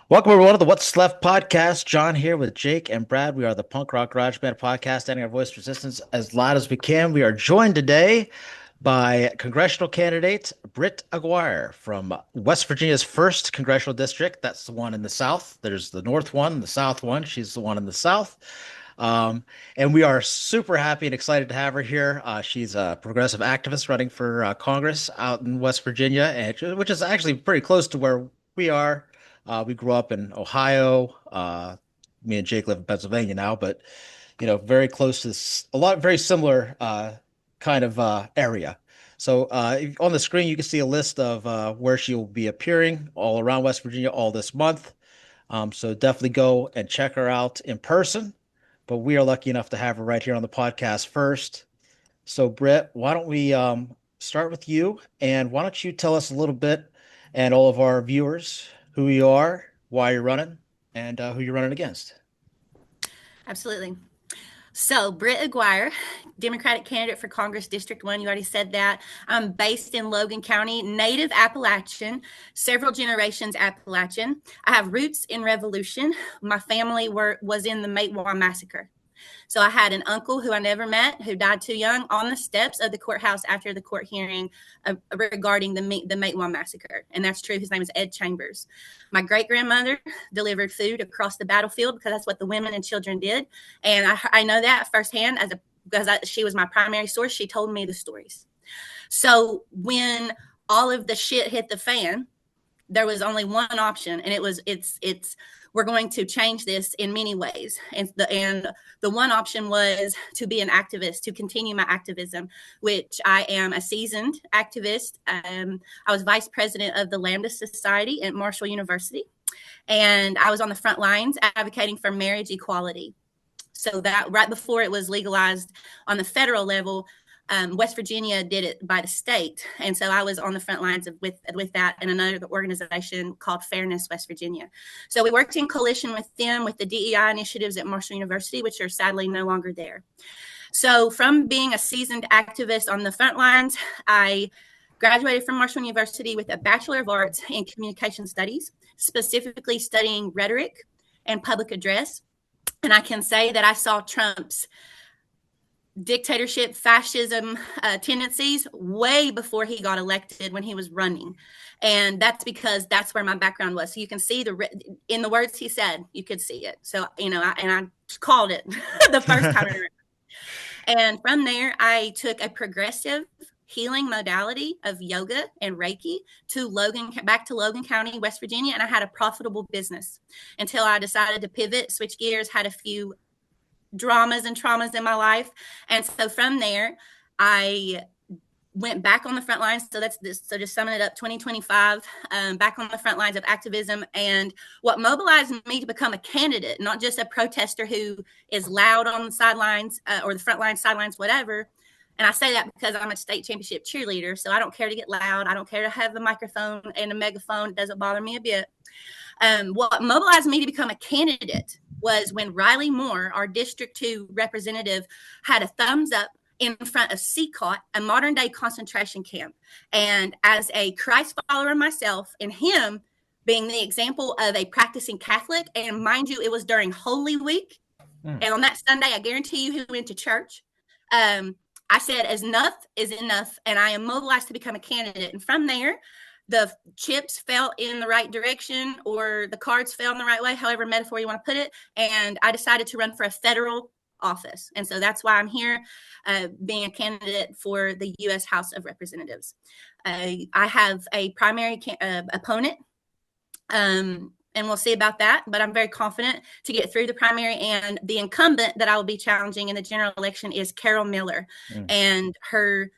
Welcome everyone to the What's Left podcast. John here with Jake and Brad. We are the punk rock garage band podcast, adding our voice resistance as loud as we can. We are joined today by congressional candidate Britt Aguirre from West Virginia's first congressional district. That's the one in the South. There's the North one, the South one. She's the one in the South. Um, and we are super happy and excited to have her here. She's a progressive activist running for Congress out in West Virginia, which is actually pretty close to where we are. We grew up in Ohio. Me and Jake live in Pennsylvania now, but very close to a lot, very similar kind of area. So on the screen, you can see a list of where she will be appearing all around West Virginia all this month. So definitely go and check her out in person. But we are lucky enough to have her right here on the podcast first. So, Britt, why don't we start with you? And why don't you tell us a little bit and all of our viewers who you are, why you're running, and who you're running against? Absolutely. So, Britt Aguirre, Democratic candidate for Congress District 1. You already said that. I'm based in Logan County, native Appalachian, several generations Appalachian. I have roots in Revolution. My family was in the Matewan Massacre. So I had an uncle who I never met who died too young on the steps of the courthouse after the court hearing regarding the Matewan Massacre. And that's true. His name is Ed Chambers. My great-grandmother delivered food across the battlefield because that's what the women and children did. And I know that firsthand because she was my primary source. She told me the stories. So when all of the shit hit the fan, there was only one option, and it's we're going to change this in many ways. And the one option was to be an activist, to continue my activism, which I am a seasoned activist. I was vice president of the Lambda Society at Marshall University, and I was on the front lines advocating for marriage equality. So that right before it was legalized on the federal level, West Virginia did it by the state. And so I was on the front lines with that and another organization called Fairness West Virginia. So we worked in coalition with them with the DEI initiatives at Marshall University, which are sadly no longer there. So from being a seasoned activist on the front lines, I graduated from Marshall University with a Bachelor of Arts in Communication Studies, specifically studying rhetoric and public address. And I can say that I saw Trump's dictatorship, fascism tendencies way before he got elected when he was running. And that's because that's where my background was. So you can see in the words he said, you could see it. So, I called it the first time around. And from there, I took a progressive healing modality of yoga and Reiki back to Logan County, West Virginia. And I had a profitable business until I decided to pivot, switch gears, had a few dramas and traumas in my life. And so from there, I went back on the front lines. So so just summing it up, 2025, back on the front lines of activism. And what mobilized me to become a candidate, not just a protester who is loud on the sidelines or the front lines, sidelines, whatever. And I say that because I'm a state championship cheerleader. So I don't care to get loud. I don't care to have the microphone and a megaphone. It doesn't bother me a bit. What mobilized me to become a candidate was when Riley Moore, our District 2 representative, had a thumbs up in front of CCOT, a modern day concentration camp. And as a Christ follower myself, and him being the example of a practicing Catholic, and mind you, it was during Holy Week. And on that Sunday, I guarantee you who went to church. I said, enough is enough, and I am mobilized to become a candidate. And from there, the chips fell in the right direction, or the cards fell in the right way, however metaphor you want to put it. And I decided to run for a federal office. And so that's why I'm here, being a candidate for the U.S. House of Representatives. I have a primary opponent, and we'll see about that. But I'm very confident to get through the primary. And the incumbent that I will be challenging in the general election is Carol Miller. And her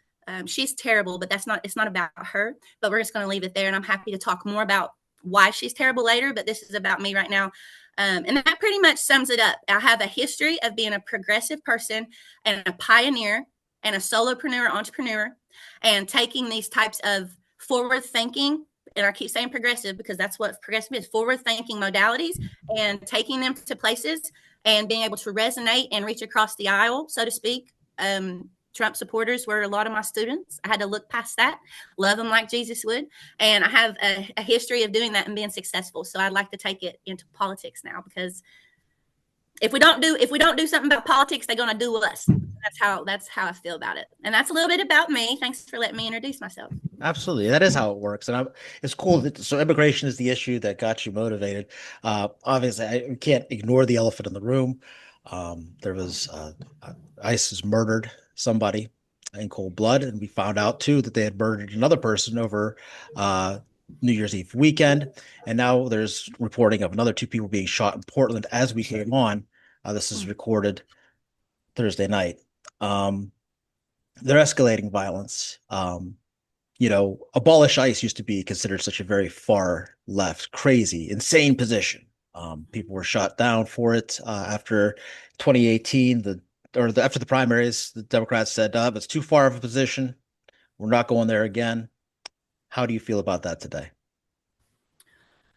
she's terrible, but it's not about her. But we're just going to leave it there. And I'm happy to talk more about why she's terrible later. But this is about me right now. And that pretty much sums it up. I have a history of being a progressive person and a pioneer and a solopreneur, entrepreneur, and taking these types of forward thinking, and I keep saying progressive because that's what progressive is, forward thinking modalities, and taking them to places and being able to resonate and reach across the aisle, so to speak, Trump supporters were a lot of my students. I had to look past that, love them like Jesus would. And I have a history of doing that and being successful. So I'd like to take it into politics now, because if we don't do something about politics, they're going to do us. That's how I feel about it. And that's a little bit about me. Thanks for letting me introduce myself. Absolutely. That is how it works. It's cool that, so immigration is the issue that got you motivated. Obviously, I can't ignore the elephant in the room. There was ISIS murdered somebody in cold blood, and we found out too that they had murdered another person over uh, New Year's Eve weekend. And now there's reporting of another two people being shot in Portland as we came on. This is recorded Thursday night. Um, they're escalating violence. Abolish ICE used to be considered such a very far left, crazy, insane position. People were shot down for it after 2018. After the primaries, the Democrats said, "It's too far of a position. We're not going there again." How do you feel about that today?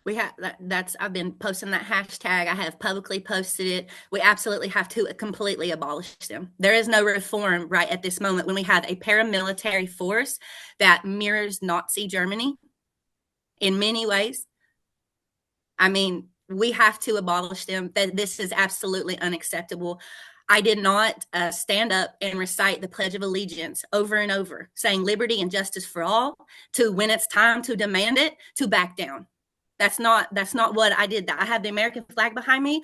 We have that's I've been posting that hashtag. I have publicly posted it. We absolutely have to completely abolish them. There is no reform right at this moment when we have a paramilitary force that mirrors Nazi Germany in many ways. I mean, we have to abolish them. This is absolutely unacceptable. I did not stand up and recite the Pledge of Allegiance over and over, saying liberty and justice for all, to when it's time to demand it, to back down. That's not what I did. I have the American flag behind me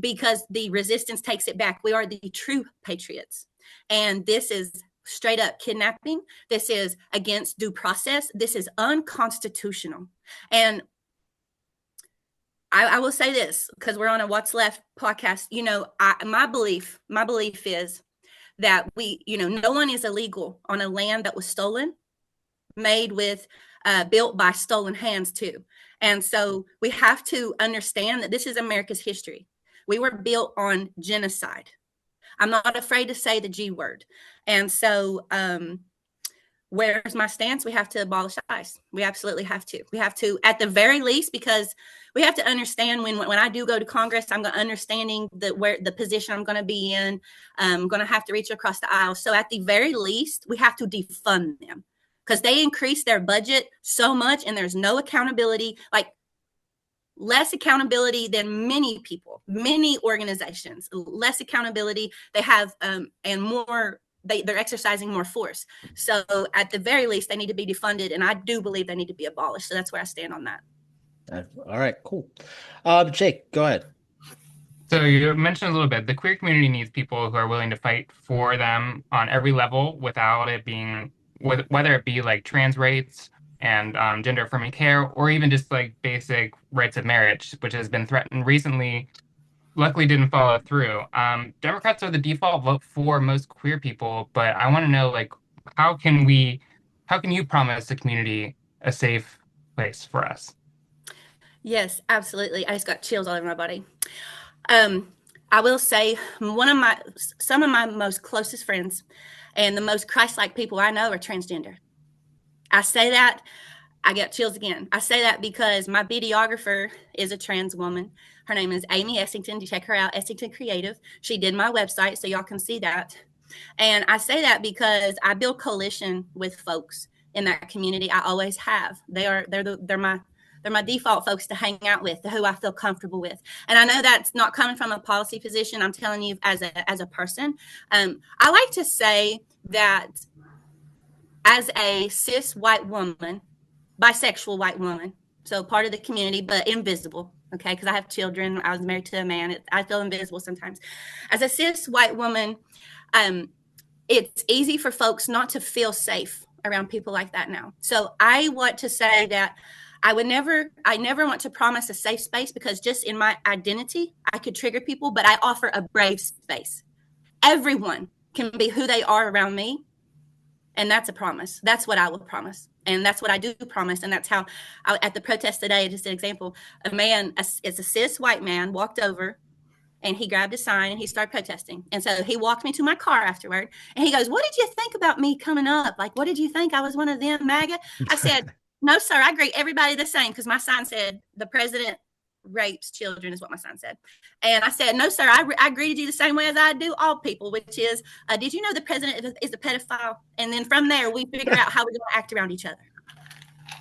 because the resistance takes it back. We are the true patriots. And this is straight up kidnapping. This is against due process. This is unconstitutional. And I will say this, because we're on a What's Left podcast. My belief is that no one is illegal on a land that was stolen, made with, built by stolen hands too. And so we have to understand that this is America's history. We were built on genocide. I'm not afraid to say the G word. And so where's my stance? We have to abolish ICE. We absolutely have to. We have to, at the very least, because we have to understand when I do go to Congress, I'm understanding where the position I'm going to be in. I'm going to have to reach across the aisle. So at the very least, we have to defund them, because they increase their budget so much and there's no accountability, like less accountability than many people, many organizations, less accountability they have, and more, they're exercising more force. So at the very least, they need to be defunded, and I do believe they need to be abolished. So that's where I stand on that. All right, cool. Jake, go ahead. So you mentioned a little bit, the queer community needs people who are willing to fight for them on every level without it being, whether it be like trans rights and gender affirming care, or even just like basic rights of marriage, which has been threatened recently, luckily didn't follow through. Democrats are the default vote for most queer people, but I want to know, like, how can you promise the community a safe place for us? Yes, absolutely. I just got chills all over my body. I will say some of my most closest friends and the most Christ-like people I know are transgender. I say that, I get chills again. I say that because my videographer is a trans woman. Her name is Amy Essington. You check her out, Essington Creative. She did my website, so y'all can see that. And I say that because I build coalition with folks in that community. I always have. They're my default folks to hang out with, who I feel comfortable with. And I know that's not coming from a policy position. I'm telling you as a person. I like to say that as a cis white woman, bisexual white woman, so part of the community, but invisible, okay, because I have children. I was married to a man. I feel invisible sometimes. As a cis white woman, it's easy for folks not to feel safe around people like that now. So I want to say that I never want to promise a safe space, because just in my identity, I could trigger people, but I offer a brave space. Everyone can be who they are around me. And that's a promise. That's what I will promise. And that's what I do promise. And that's how at the protest today, just an example, it's a cis white man walked over and he grabbed a sign and he started protesting. And so he walked me to my car afterward and he goes, "What did you think about me coming up? Like, what did you think? I was one of them, MAGA?" I said, "No, sir, I greet everybody the same," because my sign said, "The president rapes children, is what my son said. And I said, no, sir, I greeted you the same way as I do all people, which is, did you know the president is a pedophile? And then from there, we figure out how we're going to act around each other.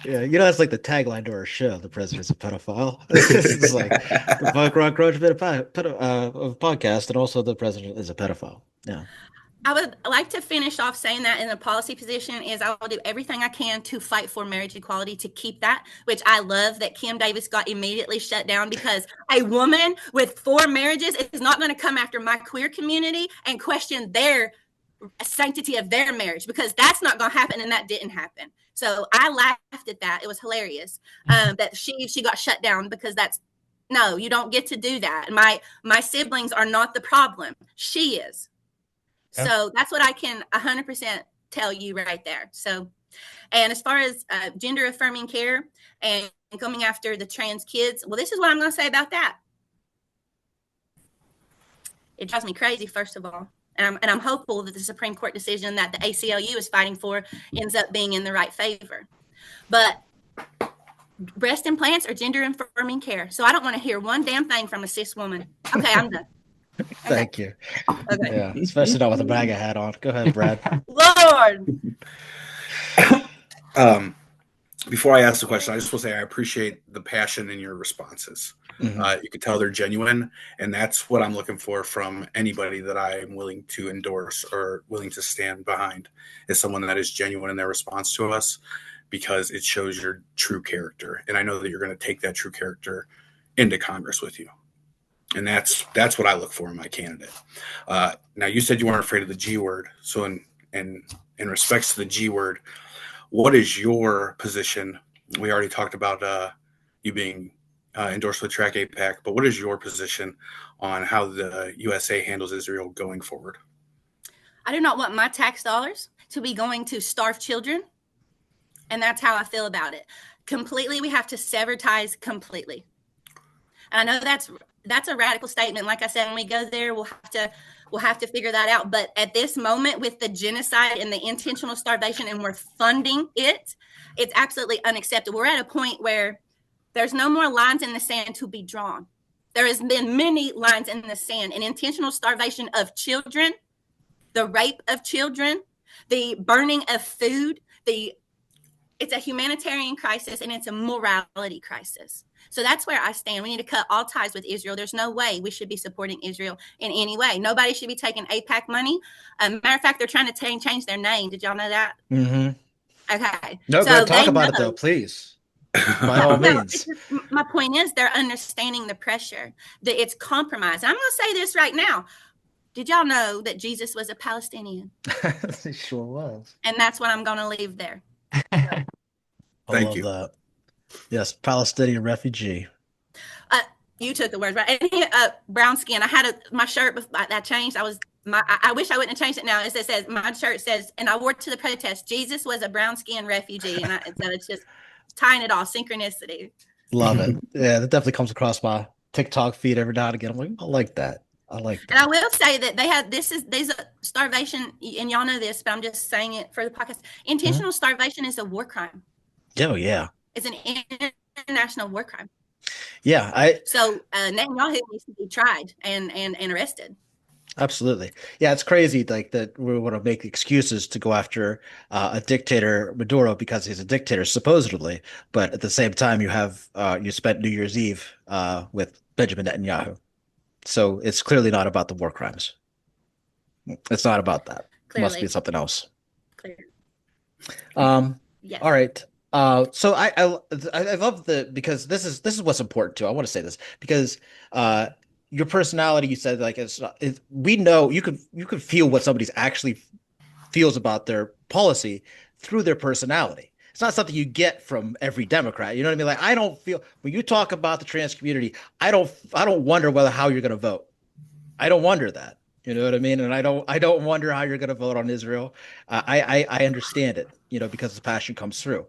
Yeah, that's like the tagline to our show. The president's a pedophile. It's like the punk rock roach podcast, and also the president is a pedophile. Yeah. I would like to finish off saying that in a policy position is I will do everything I can to fight for marriage equality, to keep that, which I love that Kim Davis got immediately shut down, because a woman with 4 marriages is not going to come after my queer community and question their sanctity of their marriage, because that's not going to happen, and that didn't happen. So I laughed at that. It was hilarious that she got shut down, because no, you don't get to do that. My siblings are not the problem. She is. Yeah. So that's what I can 100% tell you right there. So, and as far as gender affirming care and coming after the trans kids, well, this is what I'm going to say about that. It drives me crazy, first of all. And I'm hopeful that the Supreme Court decision that the ACLU is fighting for ends up being in the right favor. But breast implants are gender affirming care. So I don't want to hear one damn thing from a cis woman. Okay, I'm done. Okay. Thank you. Okay. Yeah, especially not with a MAGA hat on. Go ahead, Brad. Lord. Before I ask the question, I just want to say I appreciate the passion in your responses. Mm-hmm. You can tell they're genuine, and that's what I'm looking for from anybody that I am willing to endorse or willing to stand behind, is someone that is genuine in their response to us, because it shows your true character. And I know that you're going to take that true character into Congress with you. And that's what I look for in my candidate. Now, you said you weren't afraid of the G word. So in respects to the G word, what is your position? We already talked about you being endorsed with Track APAC, but what is your position on how the USA handles Israel going forward? I do not want my tax dollars to be going to starved children. And that's how I feel about it. Completely, we have to sever ties completely. And I know that's a radical statement. Like I said, when we go there, we'll have to figure that out. But at this moment, with the genocide and the intentional starvation, and we're funding it, it's absolutely unacceptable. We're at a point where there's no more lines in the sand to be drawn. There has been many lines in the sand, and intentional starvation of children, the rape of children, the burning of food, it's a humanitarian crisis, and it's a morality crisis. So that's where I stand. We need to cut all ties with Israel. There's no way we should be supporting Israel in any way. Nobody should be taking AIPAC money. Matter of fact, they're trying to change their name. Did y'all know that? Mm-hmm. Okay. No, so talk about it, though, please. By all means. My point is, they're understanding the pressure, that it's compromise. And I'm going to say this right now. Did y'all know that Jesus was a Palestinian? He sure was. And that's what I'm going to leave there. Thank you. That. Yes, Palestinian refugee. You took the words right. And he, brown skin. I had my shirt that changed. I wish I wouldn't have changed it now. It says, my shirt says, and I wore it to the protest, Jesus was a brown skin refugee. And so it's just tying it all, synchronicity. Love it. Yeah, that definitely comes across my TikTok feed every now and again. I'm like, I like that. And I will say that there's a starvation, and y'all know this, but I'm just saying it for the podcast. Intentional starvation is a war crime. Oh, yeah. It's an international war crime. Yeah. So Netanyahu needs to be tried and arrested. Absolutely. Yeah, it's crazy like that we want to make excuses to go after a dictator, Maduro, because he's a dictator, supposedly. But at the same time, you spent New Year's Eve with Benjamin Netanyahu. So it's clearly not about the war crimes. It's not about that. Clearly. It must be something else. Clear. Yes. All right. So I love because this is what's important too. I want to say this because your personality, you said like we know you could feel what somebody's actually feels about their policy through their personality. It's not something you get from every Democrat. You know what I mean? Like I don't feel when you talk about the trans community, I don't wonder how you're going to vote. I don't wonder that. You know what I mean? And I don't wonder how you're going to vote on Israel. I understand it, because the passion comes through.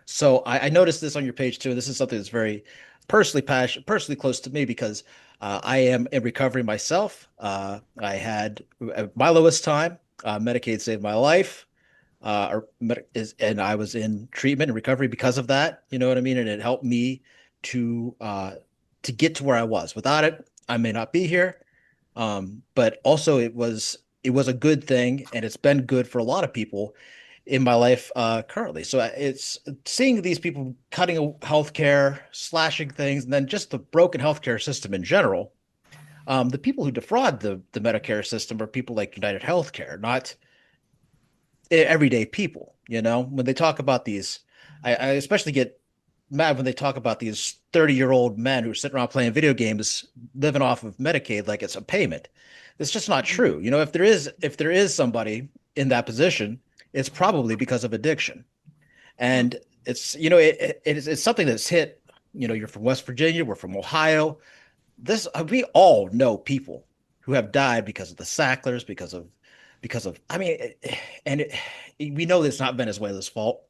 So I noticed this on your page too. This is something that's very personally close to me because I am in recovery myself. I had my lowest time. Medicaid saved my life. And I was in treatment and recovery because of that. You know what I mean? And it helped me to to get to where I was. Without it, I may not be here. But also it was a good thing, and it's been good for a lot of people in my life currently. So it's seeing these people cutting healthcare, slashing things, and then just the broken healthcare system in general. The people who defraud the Medicare system are people like United Healthcare, not everyday people. You know, when they talk about these, I especially get mad when they talk about these 30-year-old men who are sitting around playing video games, living off of Medicaid like it's a payment. It's just not true. You know, if there is somebody in that position, it's probably because of addiction. And it's, you know, it's something that's hit, you know, you're from West Virginia, we're from Ohio. This we all know people who have died because of the Sacklers, because of I mean, and it, we know it's not Venezuela's fault.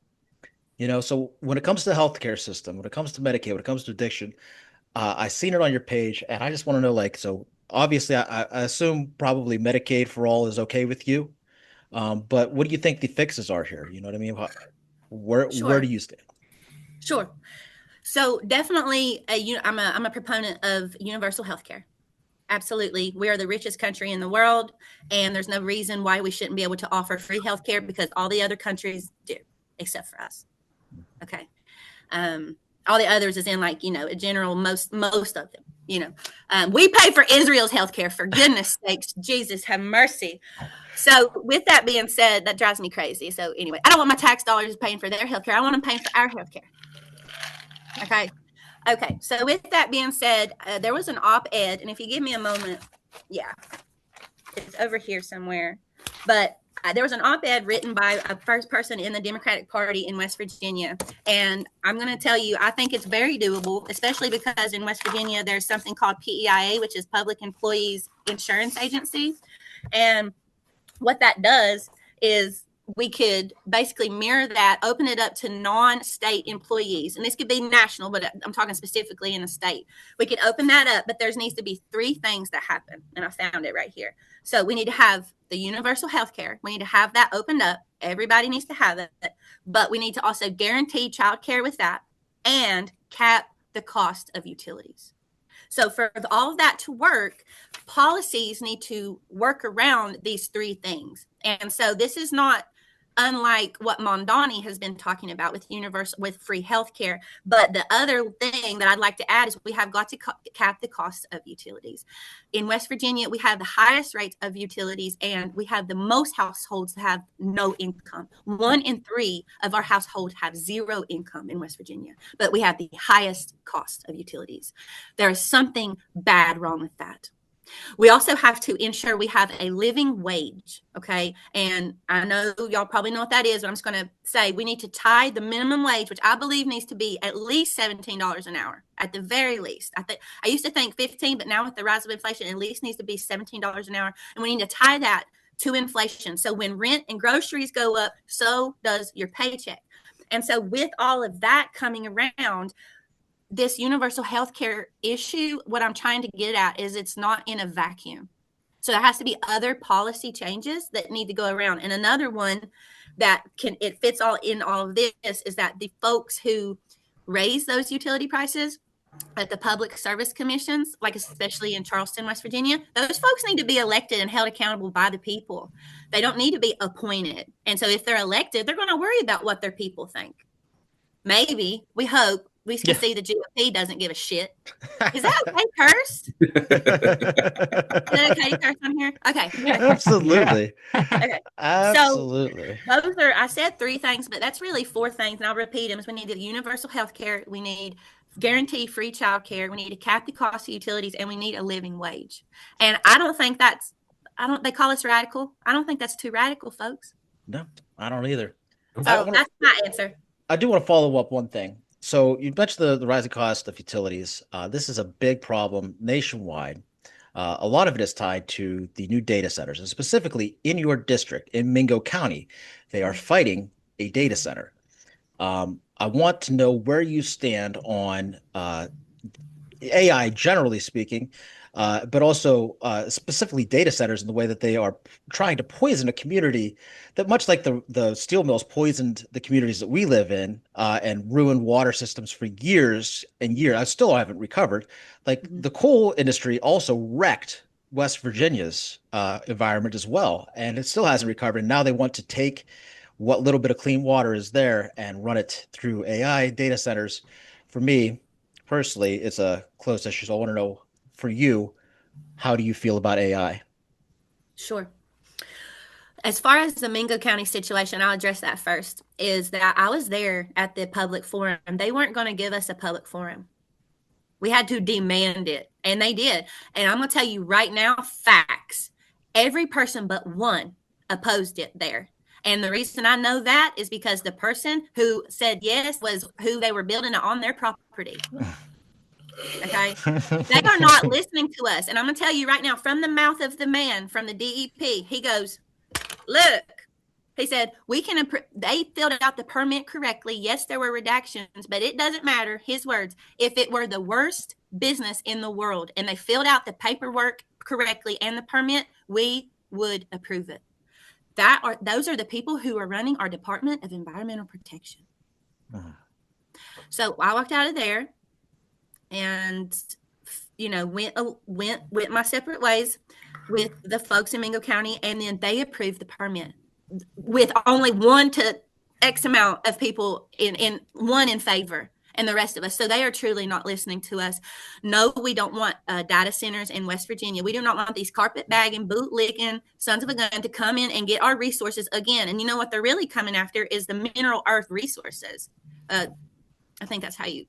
You know, so when it comes to the healthcare system, when it comes to Medicaid, when it comes to addiction, I seen it on your page, and I just want to know, like, so obviously, I assume probably Medicaid for all is okay with you, but what do you think the fixes are here? You know what I mean? Where Sure, do you stand? sure. So definitely, I'm a proponent of universal health care. Absolutely. We are the richest country in the world, and there's no reason why we shouldn't be able to offer free health care because all the other countries do, except for us. Okay. All the others is in like, you know, a general, most of them, you know, we pay for Israel's healthcare, for goodness sakes. Jesus have mercy. So with that being said, that drives me crazy. So anyway, I don't want my tax dollars paying for their healthcare. I want them paying for our healthcare. Okay. So with that being said, there was an op-ed, and if you give me a moment, yeah, it's over here somewhere, but there was an op-ed written by a first person in the Democratic Party in West Virginia. And I'm going to tell you, I think it's very doable, especially because in West Virginia, there's something called PEIA, which is Public Employees Insurance Agency. And what that does is we could basically mirror that, open it up to non-state employees. And this could be national, but I'm talking specifically in a state. We could open that up, but there needs to be 3 things that happen. And I found it right here. So we need to have the universal health care. We need to have that opened up. Everybody needs to have it. But we need to also guarantee child care with that and cap the cost of utilities. So for all of that to work, policies need to work around these 3 things. And so this is not unlike what Mondani has been talking about with free healthcare. But the other thing that I'd like to add is we have got to cap the cost of utilities. In West Virginia, we have the highest rates of utilities, and we have the most households that have no income. 1 in 3 of our households have 0 income in West Virginia, but we have the highest cost of utilities. There is something bad wrong with that. We also have to ensure we have a living wage, okay? And I know y'all probably know what that is, but I'm just going to say we need to tie the minimum wage, which I believe needs to be at least $17 an hour, at the very least. I used to think 15, but now with the rise of inflation, at least needs to be $17 an hour. And we need to tie that to inflation. So when rent and groceries go up, so does your paycheck. And so with all of that coming around, this universal health care issue, what I'm trying to get at is it's not in a vacuum. So there has to be other policy changes that need to go around. And another one that it fits all in all of this is that the folks who raise those utility prices at the public service commissions, like especially in Charleston, West Virginia, those folks need to be elected and held accountable by the people. They don't need to be appointed. And so if they're elected, they're going to worry about what their people think. Maybe, we hope, we can see the GOP doesn't give a shit. Is that okay, curse? Is that okay to curse on here? Okay. Absolutely. Okay. Absolutely. So those are, I said 3 things, but that's really 4 things, and I'll repeat them. We need the universal health care. We need guarantee free child care. We need to cap the cost of utilities, and we need a living wage. And I don't think they call us radical. I don't think that's too radical, folks. No, I don't either. So that's my answer. I do want to follow up one thing. So you mentioned the rising cost of utilities. This is a big problem nationwide. A lot of it is tied to the new data centers, and specifically in your district, in Mingo County, they are fighting a data center. I want to know where you stand on AI, generally speaking. but also specifically data centers in the way that they are trying to poison a community that, much like the steel mills poisoned the communities that we live in and ruined water systems for years and years. I still haven't recovered. Like the coal industry also wrecked West Virginia's environment as well, and it still hasn't recovered. And now they want to take what little bit of clean water is there and run it through AI data centers. For me personally, it's a close issue. So I want to know for you, how do you feel about AI? Sure. As far as the Mingo County situation, I'll address that first. Is that I was there at the public forum. They weren't going to give us a public forum. We had to demand it, and they did. And I'm going to tell you right now, facts. Every person but one opposed it there. And the reason I know that is because the person who said yes was who they were building it on their property. Okay. They are not listening to us. And I'm going to tell you right now, from the mouth of the man from the DEP, he goes, look, he said, they filled out the permit correctly. Yes, there were redactions, but it doesn't matter. His words, if it were the worst business in the world and they filled out the paperwork correctly and the permit, we would approve it. Those are the people who are running our Department of Environmental Protection. Uh-huh. So I walked out of there and, went my separate ways with the folks in Mingo County, and then they approved the permit with only 1 to X amount of people in one in favor and the rest of us. So they are truly not listening to us. No, we don't want data centers in West Virginia. We do not want these carpetbagging, bootlicking sons of a gun to come in and get our resources again. And you know what they're really coming after is the mineral earth resources. I think that's how you...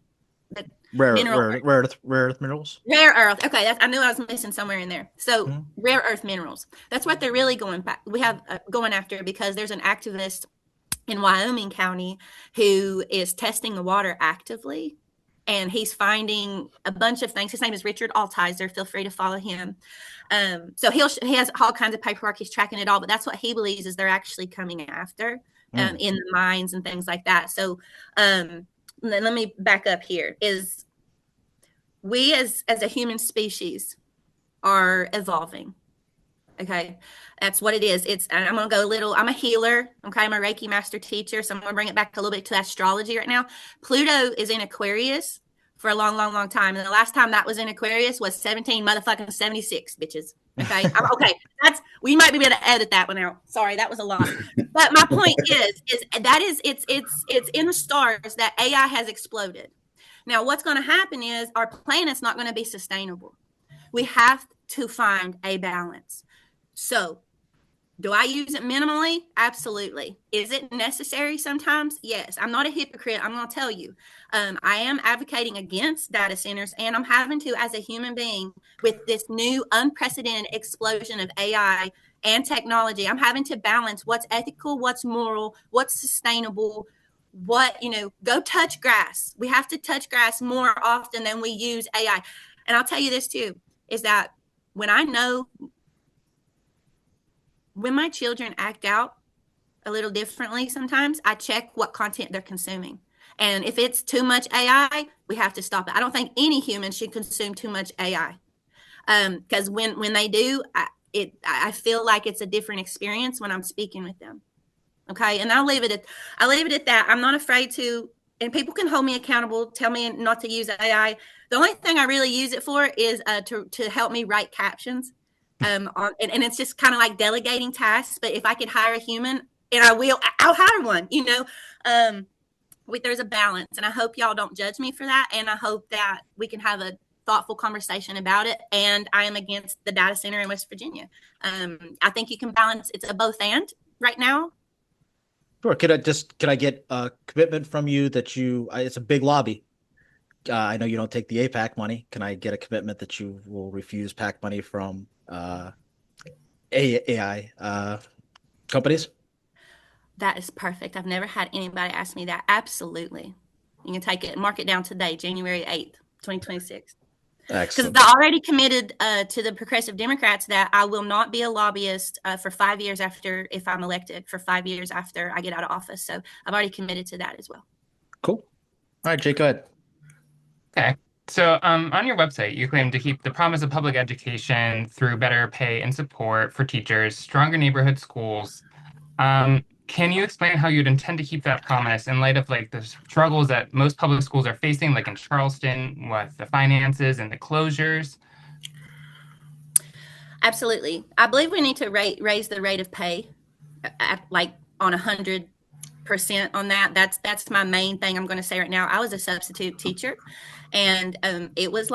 Rare earth minerals. Rare earth. Okay, I knew I was missing somewhere in there. So rare earth minerals. That's what they're really going after, because there's an activist in Wyoming County who is testing the water actively, and he's finding a bunch of things. His name is Richard Altizer. Feel free to follow him. So he has all kinds of paperwork. He's tracking it all, but that's what he believes is they're actually coming after in the mines and things like that. So let me back up here. Is we as a human species are evolving. Okay, that's what it is. I'm going to go I'm a healer. Okay, I'm a Reiki master teacher. So I'm going to bring it back a little bit to astrology right now. Pluto is in Aquarius for a long, long, long time. And the last time that was in Aquarius was 76, bitches. Okay. Okay. We might be able to edit that one out. Sorry, that was a lot. But my point is it's in the stars that AI has exploded. Now, what's going to happen is our planet's not going to be sustainable. We have to find a balance. So, do I use it minimally? Absolutely. Is it necessary sometimes? Yes. I'm not a hypocrite. I'm going to tell you. I am advocating against data centers, and I'm having to, as a human being, with this new unprecedented explosion of AI and technology, I'm having to balance what's ethical, what's moral, what's sustainable, go touch grass. We have to touch grass more often than we use AI. And I'll tell you this too, is that when my children act out a little differently sometimes, I check what content they're consuming. And if it's too much AI, we have to stop it. I don't think any human should consume too much AI. Because when they do, I feel like it's a different experience when I'm speaking with them. Okay. And I'll leave it at that. I'm not afraid to, and people can hold me accountable, tell me not to use AI. The only thing I really use it for is to help me write captions. And it's just kind of like delegating tasks. But if I could hire a human, and I'll hire one, there's a balance. And I hope y'all don't judge me for that. And I hope that we can have a thoughtful conversation about it. And I am against the data center in West Virginia. I think you can balance. It's a both and right now. Sure. Can I get a commitment from you that it's a big lobby. I know you don't take the APAC money. Can I get a commitment that you will refuse PAC money from AI companies? That is perfect. I've never had anybody ask me that. Absolutely. You can take it, mark it down today, January 8th, 2026. Excellent. Because I already committed to the Progressive Democrats that I will not be a lobbyist for 5 years if I'm elected, for 5 years after I get out of office. So I've already committed to that as well. Cool. All right, Jake, go ahead. Okay. So, on your website, you claim to keep the promise of public education through better pay and support for teachers, stronger neighborhood schools. Can you explain how you'd intend to keep that promise in light of like the struggles that most public schools are facing, like in Charleston, with the finances and the closures? Absolutely. I believe we need to raise the rate of pay like on 100% on that. That's my main thing I'm going to say right now. I was a substitute teacher, and it was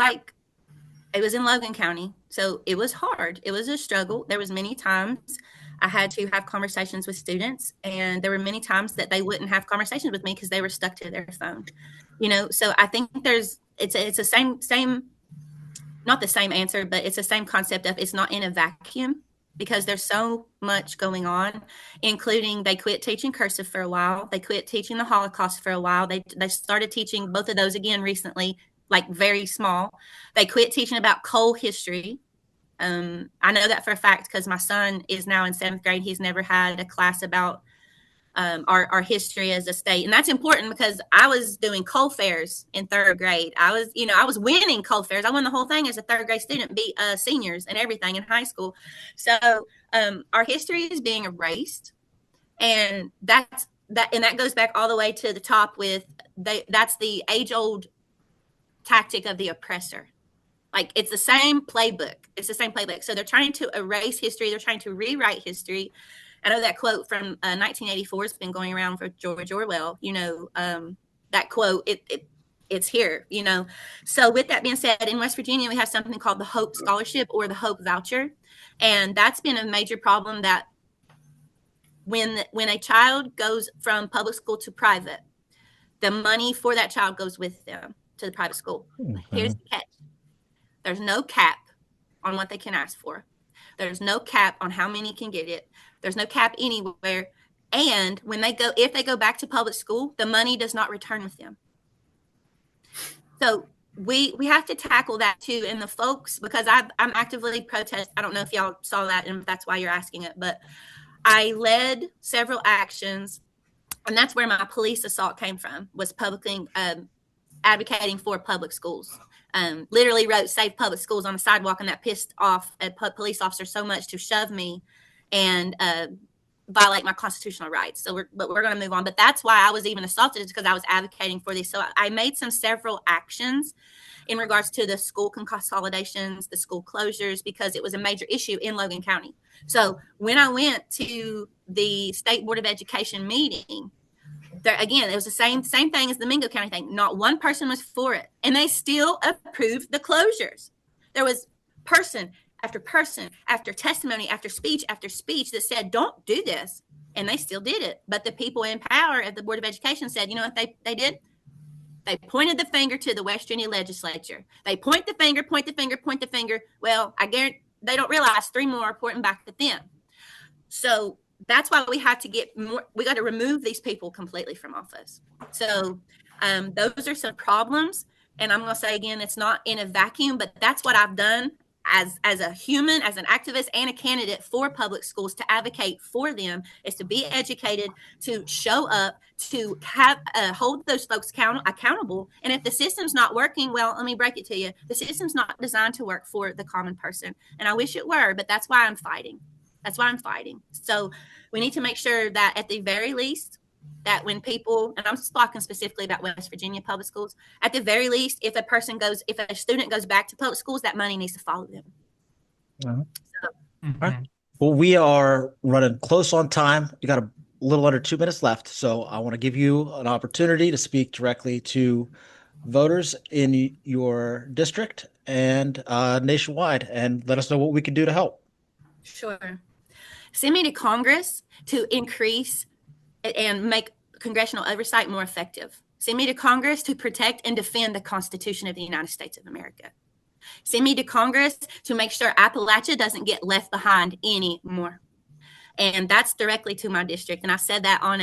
in Logan County, so it was hard. It was a struggle. There was many times I had to have conversations with students, and there were many times that they wouldn't have conversations with me because they were stuck to their phone. So I think it's a same not the same answer, but it's the same concept of it's not in a vacuum, because there's so much going on, including they quit teaching cursive for a while. They quit teaching the Holocaust for a while. They started teaching both of those again recently, like very small. They quit teaching about coal history. I know that for a fact because my son is now in 7th grade. He's never had a class about our history as a state. And that's important because I was doing coal fairs in 3rd grade. I was winning coal fairs. I won the whole thing as a 3rd grade student, beat seniors and everything in high school. So our history is being erased. And that goes back all the way to the top with that's the age-old tactic of the oppressor. Like it's the same playbook. So they're trying to erase history. They're trying to rewrite history. I know that quote from 1984 has been going around for George Orwell. That quote, it's here, So with that being said, in West Virginia, we have something called the Hope Scholarship or the Hope Voucher. And that's been a major problem that when a child goes from public school to private, the money for that child goes with them to the private school. Mm-hmm. Here's the catch. There's no cap on what they can ask for. There's no cap on how many can get it. There's no cap anywhere. And if they go back to public school, the money does not return with them. So we have to tackle that too. And the folks, because I'm actively protest. I don't know if y'all saw that and that's why you're asking it, but I led several actions, and that's where my police assault came from, was publicly advocating for public schools. Literally wrote "Save Public Schools" on the sidewalk, and that pissed off a police officer so much to shove me and violate my constitutional rights. So we're going to move on. But that's why I was even assaulted, is because I was advocating for this. So I made several actions in regards to the school consolidations, the school closures, because it was a major issue in Logan County. So when I went to the State Board of Education meeting, there, again, it was the same thing as the Mingo County thing. Not one person was for it, and they still approved the closures. There was person after testimony, after speech that said, don't do this, and they still did it. But the people in power at the Board of Education said, you know what they did? They pointed the finger to the West Virginia legislature. They point the finger. Well, I guarantee they don't realize 3 more are pointing back at them. So that's why we have to get more. We got to remove these people completely from office. So those are some problems. And I'm going to say again, it's not in a vacuum, but that's what I've done as a human, as an activist and a candidate for public schools, to advocate for them, is to be educated, to show up, to have hold those folks accountable. And if the system's not working, well, let me break it to you. The system's not designed to work for the common person. And I wish it were, but that's why I'm fighting. So we need to make sure that at the very least, that when people, and I'm talking specifically about West Virginia public schools, at the very least, if a student goes back to public schools, that money needs to follow them. Mm-hmm. All right. Well, we are running close on time. You got a little under 2 minutes left. So I want to give you an opportunity to speak directly to voters in your district and nationwide, and let us know what we can do to help. Sure. Send me to Congress to increase and make congressional oversight more effective. Send me to Congress to protect and defend the Constitution of the United States of America. Send me to Congress to make sure Appalachia doesn't get left behind anymore. And that's directly to my district. And I said that on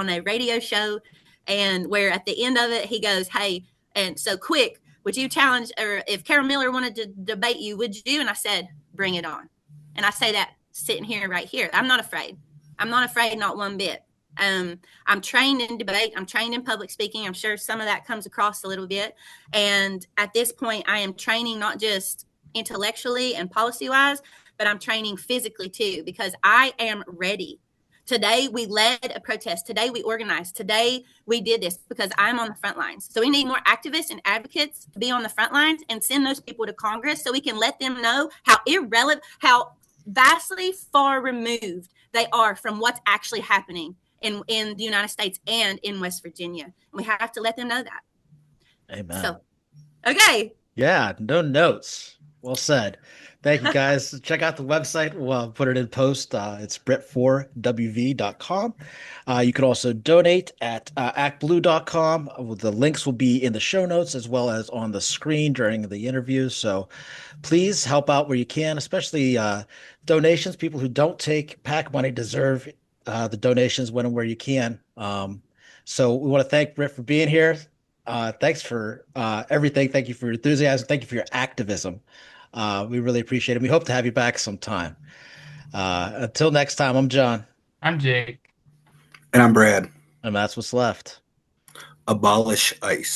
a radio show, and where at the end of it, he goes, hey, and so quick, would you challenge, or if Carol Miller wanted to debate you, would you? And I said, bring it on. And I say that sitting here right here. I'm not afraid. Not one bit. I'm trained in debate. I'm trained in public speaking. I'm sure some of that comes across a little bit. And at this point, I am training not just intellectually and policy wise, but I'm training physically too, because I am ready. Today, we led a protest. Today, we organized. Today, we did this because I'm on the front lines. So we need more activists and advocates to be on the front lines and send those people to Congress so we can let them know how irrelevant, how vastly far removed they are from what's actually happening in the United States and in West Virginia. And we have to let them know that. Amen. So, okay. Yeah, no notes. Well said. Thank you, guys. Check out the website. We'll put it in post. It's brit4wv.com. You can also donate at actblue.com. The links will be in the show notes as well as on the screen during the interview. So please help out where you can, especially donations. People who don't take PAC money deserve the donations when and where you can. So we want to thank Britt for being here. Thanks for everything. Thank you for your enthusiasm. Thank you for your activism. We really appreciate it. We hope to have you back sometime. Until next time, I'm John. I'm Jake. And I'm Brad. And that's what's left. Abolish ICE.